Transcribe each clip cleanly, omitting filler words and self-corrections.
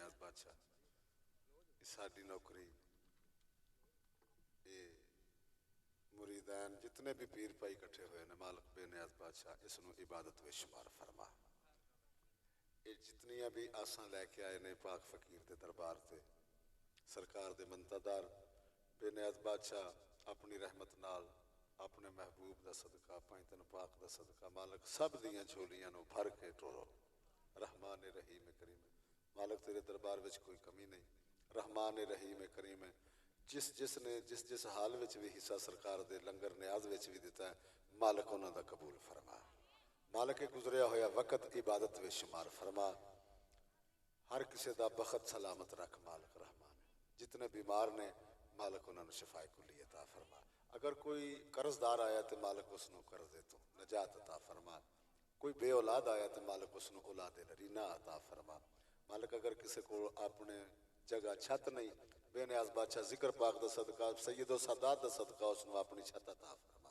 نیاز بادشاہ ساری نوکری یہ مریدان جتنے بھی پیر پائی کٹھے ہوئے نے مالک بے نیاز بادشاہ اس نو عبادت و شمار فرما یہ جتنیاں بھی آساں لے کے آئے نے پاک فقیر دے دربار تے سرکار دے منتدار بے نیاز بادشاہ اپنی رحمت نال اپنے محبوب دا صدقہ پائنتن پاک دا صدقہ مالک سب دیاں جھولیاں نو بھر کے ٹورو رحمان رحیم کریم مالک تیرے دربار وچ کوئی کمی نہیں رحمان رحیم کریم جس نے جس حال وچ بھی حصہ سرکار دے لنگر نیاز وچ بھی دیتا ہے مالک انہاں دا قبول فرما مالک گزریا ہویا وقت عبادت و شمار فرما ہر کسی دا بخت سلامت رکھ مالک رحمان جتنے بیمار نے مالک انہاں نو شفا کلی عطا فرما اگر کوئی قرض دار آیا تو مالک اس نو قرض دے تو نجات عطا فرما کوئی بے اولاد آیا تو مالک اس نو اولاد لرینہ عطا فرما مالک اگر کسی کو اپنے جگہ چھت نہیں بے نیاز بادشاہ ذکر پاک دا صدقہ سید و سادات دا صدقہ اس نو اپنی چھت عطا فرما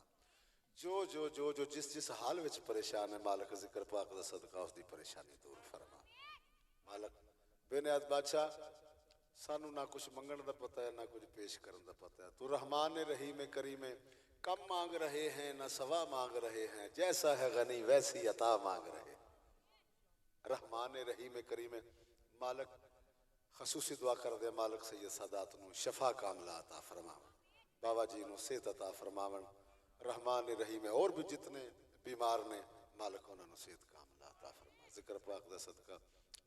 جو جس حال وچ پریشان ہے مالک ذکر پاک دا صدقہ اس دی پریشانی دور فرما مالک بے نیاز بادشاہ سانو نہ کچھ منگن دا پتہ ہے نہ کچھ پیش کرن دا پتہ ہے تو رحمان رحیم کریم کم مانگ رہے ہیں نہ سوا مانگ رہے ہیں جیسا ہے غنی ویسی عطا مانگ رہے رحمان رحیم کریم مالک خصوصی دعا کر دے مالک سید سادات نو شفا کاملہ عطا فرما بابا جی نو صحت عطا فرماون رحمان رحیم اور بھی جتنے بیمار نے مالک انہاں نو صحت کاملہ عطا فرما ذکر پاک دا صدقہ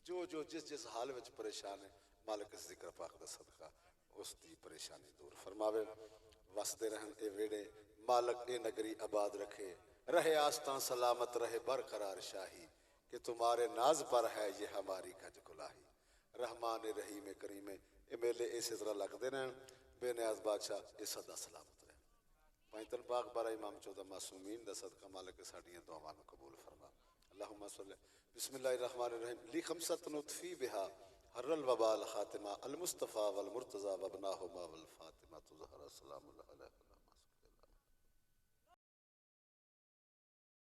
جو جس حال وچ پریشان ہے مالک اس ذکر پاک دا صدقہ اس دی پریشانی دور فرماوے وسدے رہن اے ویڑے مالک اے نگری آباد رکھے رہے آستان سلامت رہے برقرار شاہی کہ تمہارے ناز پر ہے یہ ہماری کج کلاہی رحمان رحیم کریم اے میلے اسی طرح لگ دے رہن بے نیاز بادشاہ اے صدا سلامت رہے پائنتن پاک بارہ امام چودہ معصومین دا صدقہ مالک ساڑیاں دعوان قبول فرما اللہم صلی بسم اللہ الرحمن الرحیم لی خمسط نطفی بہا حر الوبال خاتمہ المصطفیٰ والمرتضی وابناہما والفاطمہ تظہر السلام اللہ علیہ